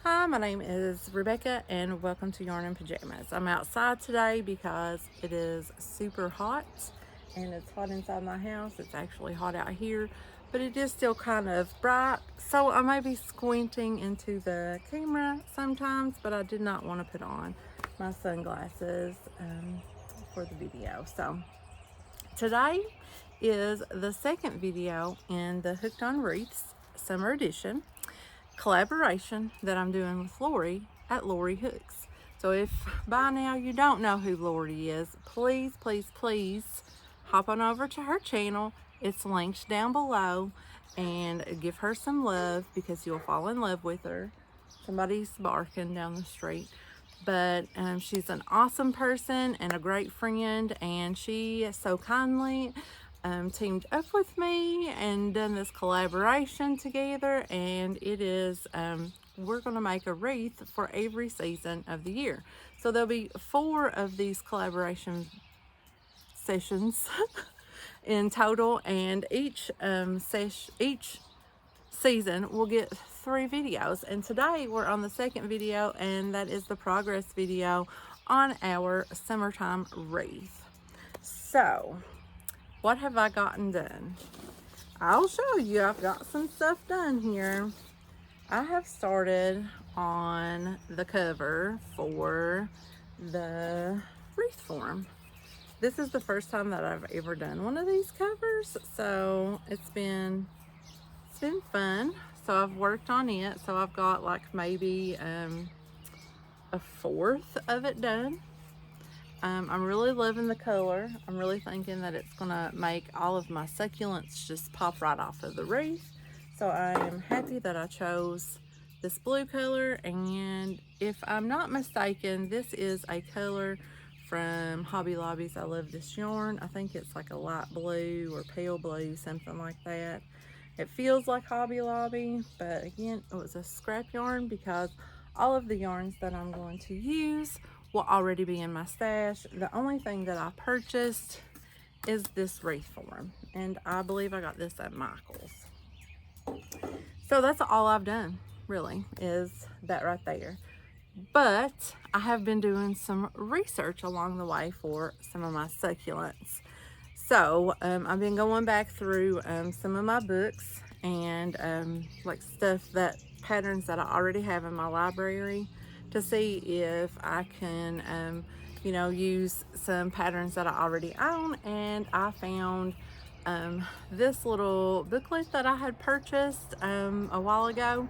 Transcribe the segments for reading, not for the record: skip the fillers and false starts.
Hi, my name is Rebecca and welcome to Yarn in Pajamas. I'm outside today because it is super hot and it's hot inside my house. It's actually hot out here, but it is still kind of bright. So I may be squinting into the camera sometimes, but I did not want to put on my sunglasses for the video. So today is the second video in the Hooked on Wreaths Summer Edition collaboration that I'm doing with Lori at Lori Hooks. So if by now you don't know who Lori is, please hop on over to her channel. It's linked down below, and give her some love because you'll fall in love with her. Somebody's barking down the street. But she's an awesome person and a great friend, and she so kindly teamed up with me and done this collaboration together, and it is we're going to make a wreath for every season of the year. So there'll be 4 of these collaboration sessions in total, and each season we'll get 3 videos, and today we're on the second video, and that is the progress video on our summertime wreath. So what have I gotten done? I'll show you. I've got some stuff done here. I have started on the cover for the wreath form. This is the first time that I've ever done one of these covers, so it's been fun. So I've worked on it, so I've got like maybe a fourth of it done. I'm really loving the color. I'm really thinking that it's gonna make all of my succulents just pop right off of the wreath. So I am happy that I chose this blue color, and if I'm not mistaken, this is a color from Hobby Lobby's. I love this yarn. I think it's like a light blue or pale blue, something like that. It feels like Hobby Lobby, but again, it was a scrap yarn because all of the yarns that I'm going to use will already be in my stash. The only thing that I purchased is this wreath form, and I believe I got this at Michael's. So that's all I've done, really, is that right there. But I have been doing some research along the way for some of my succulents. So I've been going back through some of my books and like patterns that I already have in my library to see if I can you know, use some patterns that I already own. And I found this little booklet that I had purchased a while ago,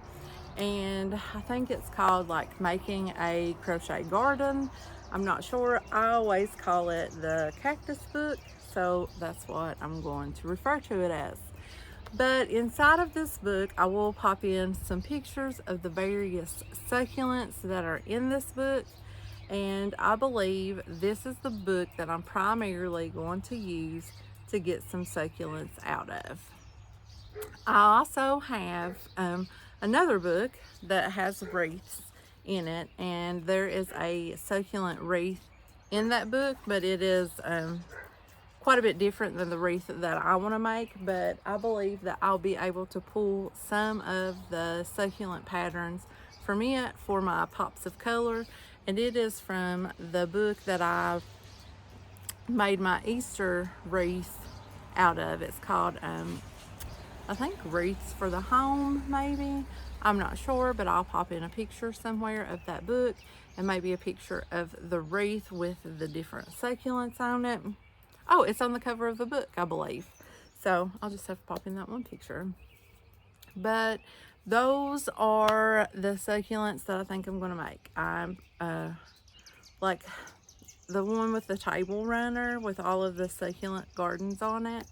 and I think it's called like Making a Crochet Garden. I'm not sure. I always call it the cactus book, so that's what I'm going to refer to it as. But inside of this book, I will pop in some pictures of the various succulents that are in this book, and I believe this is the book that I'm primarily going to use to get some succulents out of. I also have another book that has wreaths in it, and there is a succulent wreath in that book, but it is quite a bit different than the wreath that I want to make. But I believe that I'll be able to pull some of the succulent patterns from it for my pops of color, and it is from the book that I've made my Easter wreath out of. It's called I think Wreaths for the Home, maybe. I'm not sure, but I'll pop in a picture somewhere of that book, and maybe a picture of the wreath with the different succulents on it. Oh, it's on the cover of the book, I believe. So I'll just have to pop in that one picture. But those are the succulents that I think I'm going to make. I'm like the one with the table runner with all of the succulent gardens on it.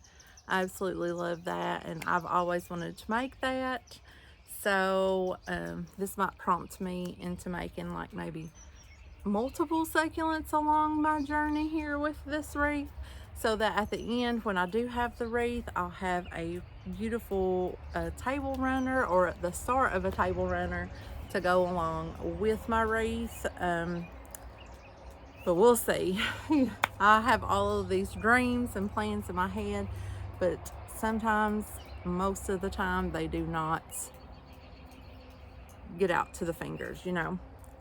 I absolutely love that, and I've always wanted to make that. So this might prompt me into making like maybe multiple succulents along my journey here with this wreath, so that at the end, when I do have the wreath, I'll have a beautiful table runner, or the start of a table runner, to go along with my wreath. But we'll see. I have all of these dreams and plans in my head, but sometimes, most of the time, they do not get out to the fingers, you know.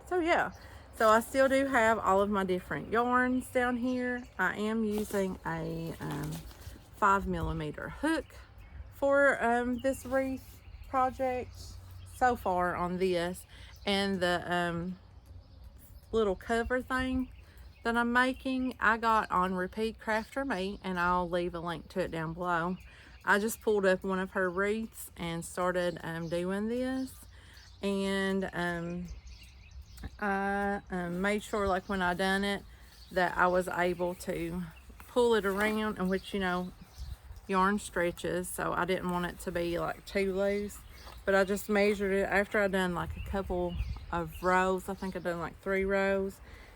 So yeah, so I still do have all of my different yarns down here. I am using a 5mm hook for this wreath project so far on this, and the little cover thing that I'm making I got on Repeat Crafter Me, and I'll leave a link to it down below. I just pulled up one of her wreaths and started doing this, and I made sure, like when I done it, that I was able to pull it around, and which, you know, yarn stretches, so I didn't want it to be like too loose. But I just measured it after I done like a couple of rows. I think I done like 3 rows,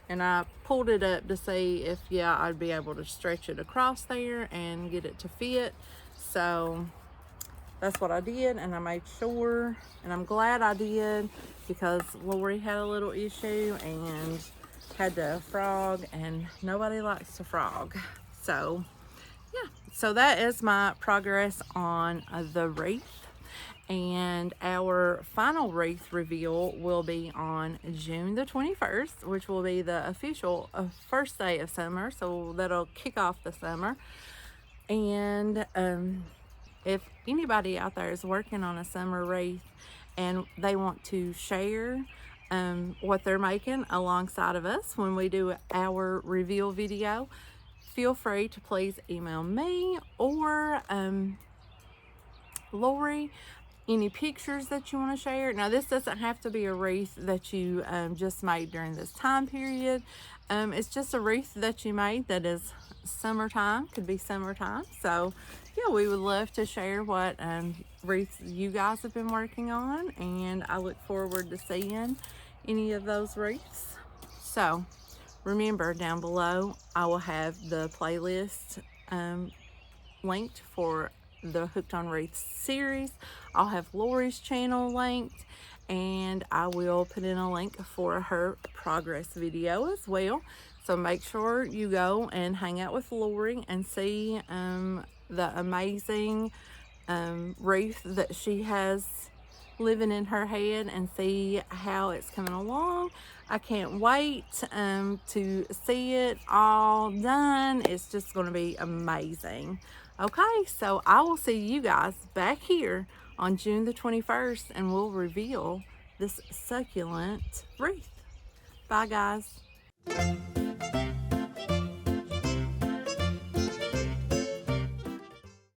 and I pulled it up to see if, yeah, I'd be able to stretch it across there and get it to fit. So that's what I did, and I made sure, and I'm glad I did, because Lori had a little issue and had to frog, and nobody likes to frog. So yeah, so that is my progress on the wreath, and our final wreath reveal will be on June the 21st, which will be the official first day of summer, so that'll kick off the summer. And if anybody out there is working on a summer wreath and they want to share what they're making alongside of us when we do our reveal video, feel free to please email me or Lori any pictures that you want to share. Now, this doesn't have to be a wreath that you just made during this time period. It's just a wreath that you made that is summertime, could be summertime. So yeah, we would love to share what wreaths you guys have been working on, and I look forward to seeing any of those wreaths. So remember, down below I will have the playlist linked for the Hooked on Wreaths series. I'll have Lori's channel linked, and I will put in a link for her progress video as well. So make sure you go and hang out with Lori and see the amazing wreath that she has living in her head, and see how it's coming along. I can't wait to see it all done. It's just going to be amazing. Okay, so I will see you guys back here on June the 21st, and we'll reveal this succulent wreath. Bye, guys.